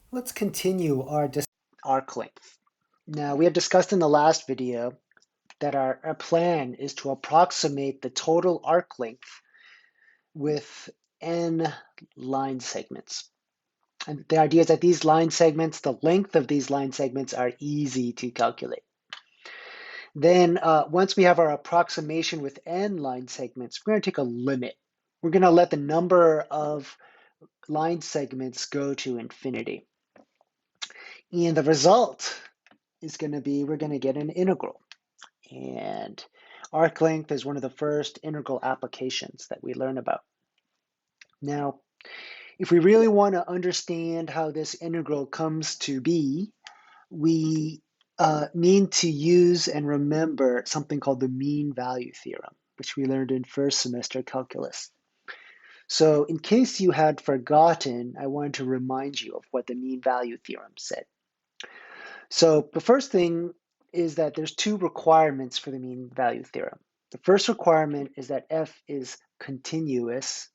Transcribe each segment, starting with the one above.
Let's continue our arc length. Now, we have discussed in the last video that our plan is to approximate the total arc length with n line segments. And the idea is that these line segments, the length of these line segments are easy to calculate. Then once we have our approximation with n line segments, we're going to take a limit. We're going to let the number of line segments go to infinity. And the result is going to be, we're going to get an integral. And arc length is one of the first integral applications that we learn about. Now, if we really want to understand how this integral comes to be, we need to use and remember something called the mean value theorem, which we learned in first semester calculus. So in case you had forgotten, I wanted to remind you of what the mean value theorem said. So the first thing is that there's two requirements for the mean value theorem. The first requirement is that f is continuous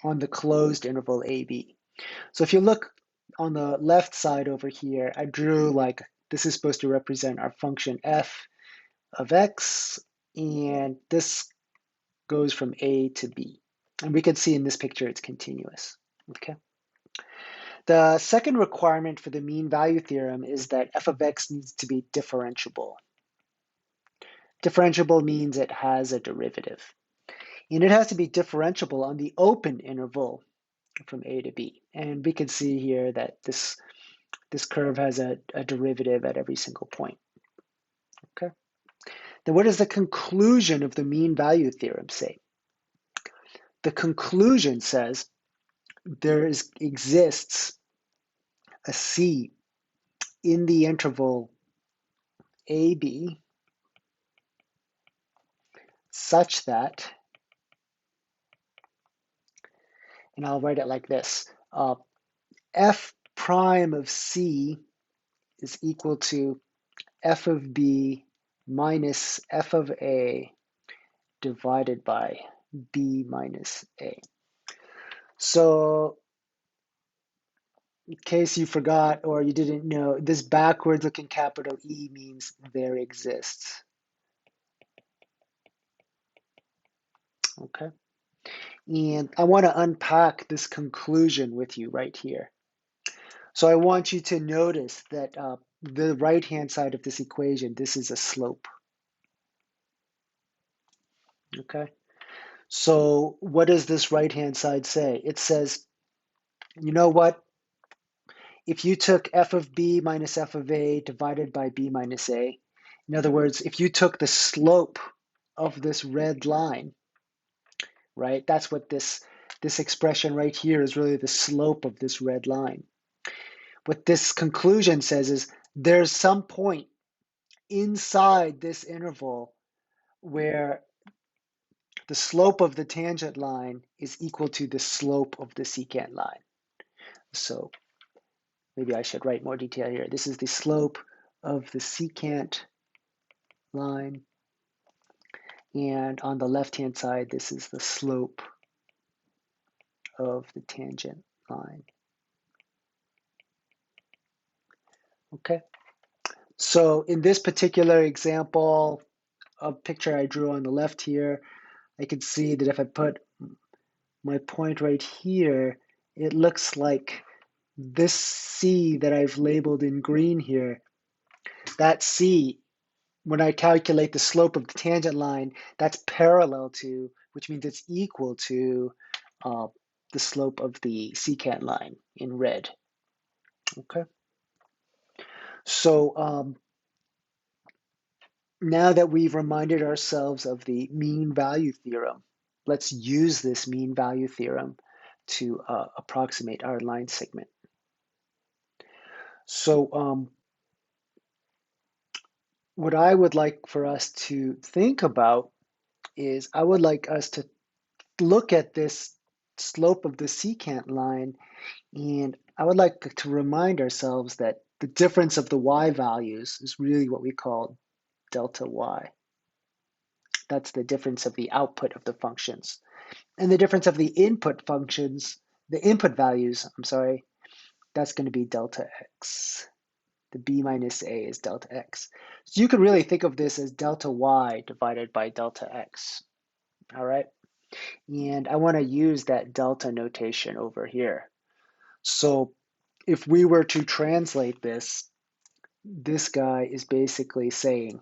on the closed interval AB. So if you look on the left side over here, I drew like, this is supposed to represent our function f of x, and this goes from A to B. And we can see in this picture it's continuous, okay? The second requirement for the mean value theorem is that f of x needs to be differentiable. Differentiable means it has a derivative. And it has to be differentiable on the open interval from A to B. And we can see here that this curve has a derivative at every single point. Okay. Then what does the conclusion of the mean value theorem say? The conclusion says there exists a C in the interval AB such that, and I'll write it like this, f prime of C is equal to f of B minus f of A divided by B minus A. So in case you forgot or you didn't know, this backwards looking capital E means there exists. Okay. And I want to unpack this conclusion with you right here. So I want you to notice that the right-hand side of this equation, this is a slope. Okay. So what does this right-hand side say? It says, you know what? If you took f of b minus f of a divided by b minus a, in other words, if you took the slope of this red line, right? That's what this expression right here is really the slope of this red line. What this conclusion says is there's some point inside this interval where the slope of the tangent line is equal to the slope of the secant line. So maybe I should write more detail here. This is the slope of the secant line. And on the left-hand side, this is the slope of the tangent line. Okay. So in this particular example, a picture I drew on the left here, I can see that if I put my point right here, it looks like this C that I've labeled in green here, that C, when I calculate the slope of the tangent line, that's parallel to, which means it's equal to the slope of the secant line in red. Okay. So now that we've reminded ourselves of the mean value theorem, let's use this mean value theorem to approximate our line segment. So what I would like for us to think about is I would like us to look at this slope of the secant line, and I would like to remind ourselves that the difference of the y values is really what we call delta y. That's the difference of the output of the functions. And the difference of the input functions, the input values, I'm sorry, that's going to be delta x. The b minus a is delta x. So you could really think of this as delta y divided by delta x. All right. And I want to use that delta notation over here. So if we were to translate this, this guy is basically saying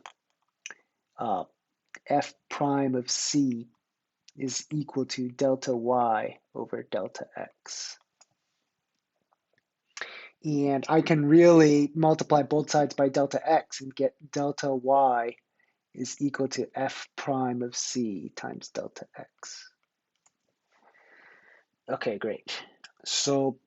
f prime of c is equal to delta y over delta x. And I can really multiply both sides by delta x and get delta y is equal to f prime of c times delta x. Okay, great. So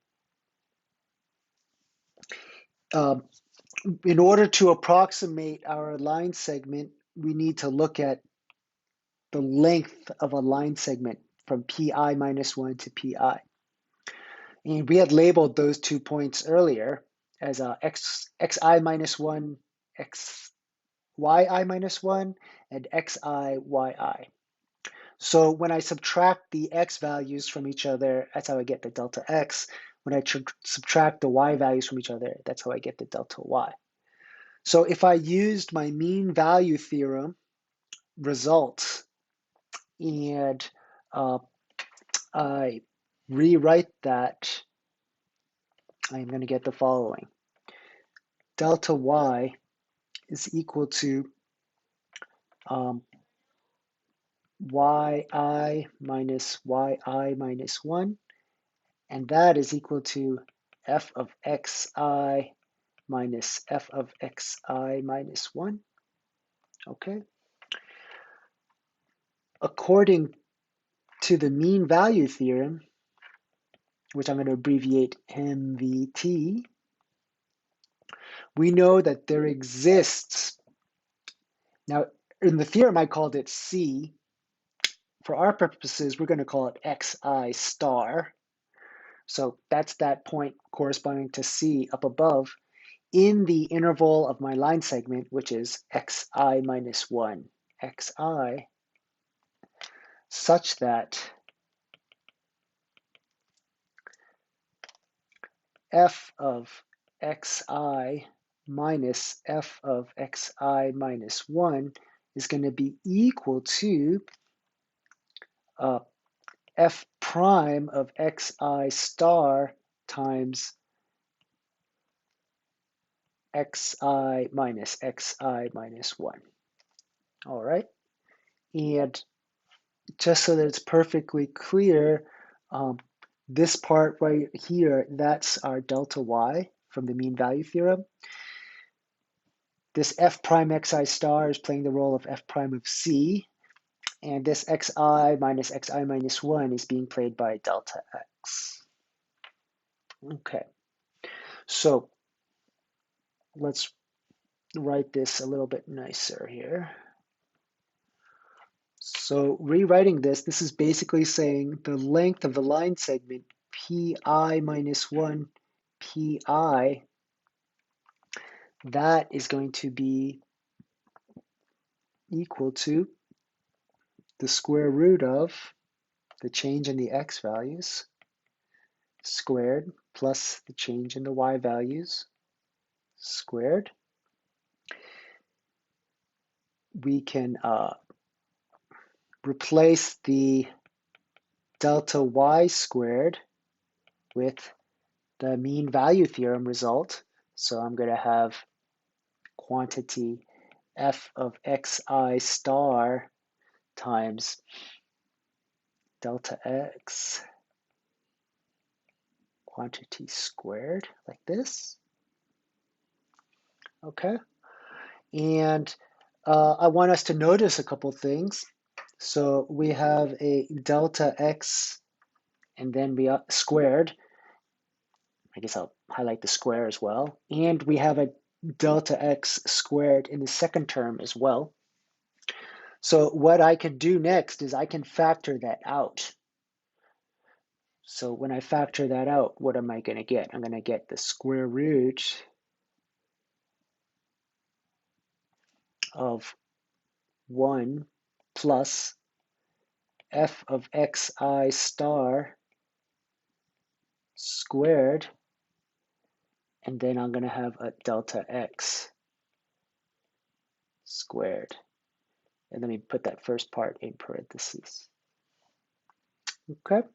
in order to approximate our line segment, we need to look at the length of a line segment from pi minus 1 to pi. And we had labeled those 2 points earlier as xi minus 1, xyi minus 1, and xiyi. So when I subtract the x values from each other, that's how I get the delta x. When I subtract the y values from each other, that's how I get the delta y. So if I used my mean value theorem results and I rewrite that, I'm going to get the following. Delta y is equal to yi minus yi minus 1, and that is equal to f of xi minus f of xi minus 1. Okay. According to the mean value theorem, which I'm going to abbreviate MVT, we know that there exists, now in the theorem I called it C. For our purposes, we're going to call it xi star. So that's that point corresponding to C up above in the interval of my line segment, which is xi minus 1, xi, such that f of xi minus f of xi minus 1 is going to be equal to f prime of xi star times xi minus 1. All right. And just so that it's perfectly clear, this part right here, that's our delta y from the mean value theorem. This f prime xi star is playing the role of f prime of c, and this xi minus 1 is being played by delta x. Okay, so let's write this a little bit nicer here. So rewriting this is basically saying the length of the line segment pi minus 1 pi, that is going to be equal to the square root of the change in the x values squared plus the change in the y values squared. We can replace the delta y squared with the mean value theorem result. So I'm going to have quantity f of xi star times delta x quantity squared, like this. Okay. And I want us to notice a couple things. So we have a delta x and then we squared. I guess I'll highlight the square as well. And we have a delta x squared in the second term as well. So what I can do next is I can factor that out. So when I factor that out, what am I going to get? I'm going to get the square root of 1 plus f of xi star squared, and then I'm going to have a delta x squared. And let me put that first part in parentheses. Okay.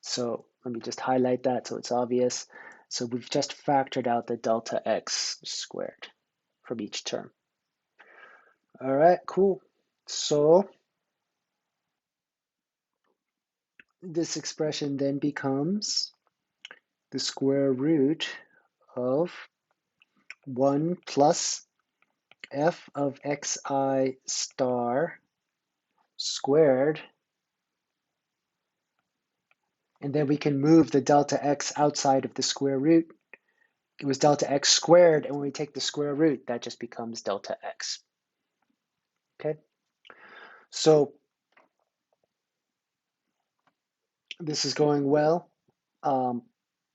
So let me just highlight that so it's obvious. So we've just factored out the delta x squared from each term. All right, cool. So this expression then becomes the square root of 1 plus f of xi star squared. And then we can move the delta x outside of the square root. It was delta x squared, and when we take the square root, that just becomes delta x. Okay? So this is going well.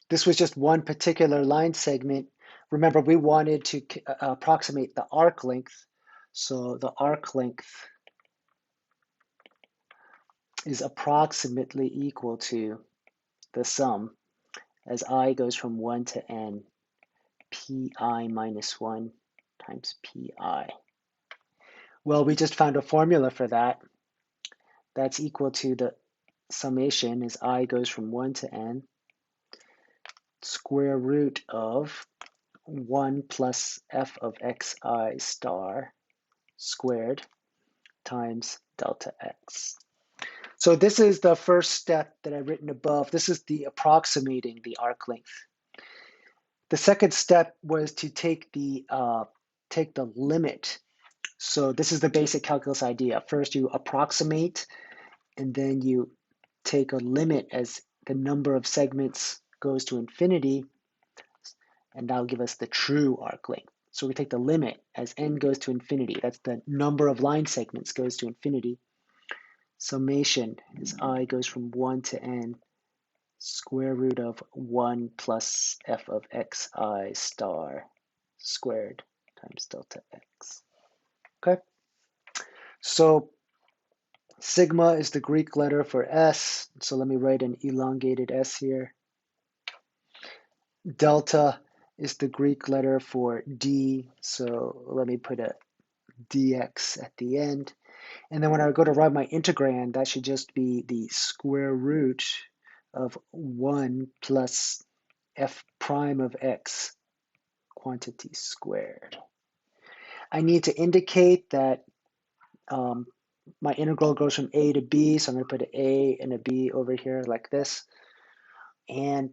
This was just one particular line segment. Remember, we wanted to approximate the arc length. So the arc length is approximately equal to the sum as I goes from 1 to n, pi minus 1 times pi. Well, we just found a formula for that. That's equal to the summation as I goes from 1 to n, square root of 1 plus f of xi star squared times delta x. So this is the first step that I've written above. This is the approximating the arc length. The second step was to take the limit. So this is the basic calculus idea. First you approximate, and then you take a limit as the number of segments goes to infinity, and that'll give us the true arc length. So we take the limit as n goes to infinity. That's the number of line segments goes to infinity. Summation is I goes from 1 to n, square root of 1 plus f of xi star squared times delta x. Okay? So sigma is the Greek letter for s. So let me write an elongated s here. Delta is the Greek letter for d. So let me put a dx at the end. And then when I go to write my integrand, that should just be the square root of 1 plus f prime of x quantity squared. I need to indicate that my integral goes from a to b, so I'm going to put an a and a b over here like this. And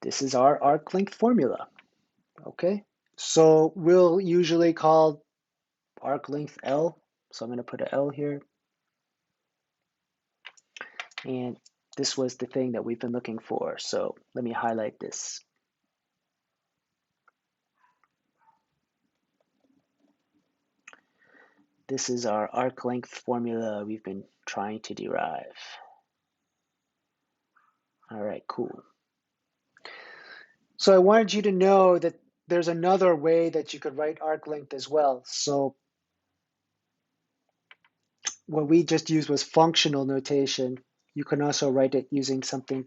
this is our arc length formula. Okay, so we'll usually call arc length L. So I'm going to put an L here. And this was the thing that we've been looking for. So let me highlight this. This is our arc length formula we've been trying to derive. All right, cool. So I wanted you to know that there's another way that you could write arc length as well. So what we just used was functional notation. You can also write it using something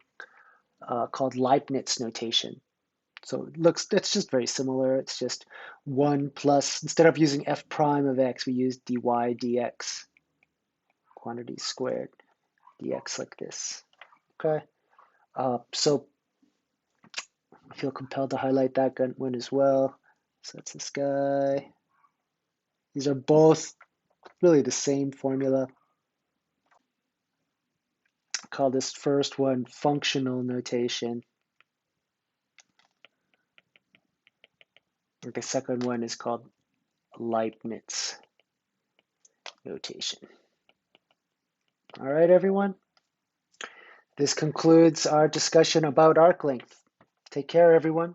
called Leibniz notation. So it's just very similar. It's just 1 plus, instead of using f prime of x, we use dy dx, quantity squared, dx like this. Okay, so I feel compelled to highlight that one as well. So that's this guy. These are both really the same formula. I'll call this first one functional notation. The second one is called Leibniz notation. All right, everyone. This concludes our discussion about arc length. Take care, everyone.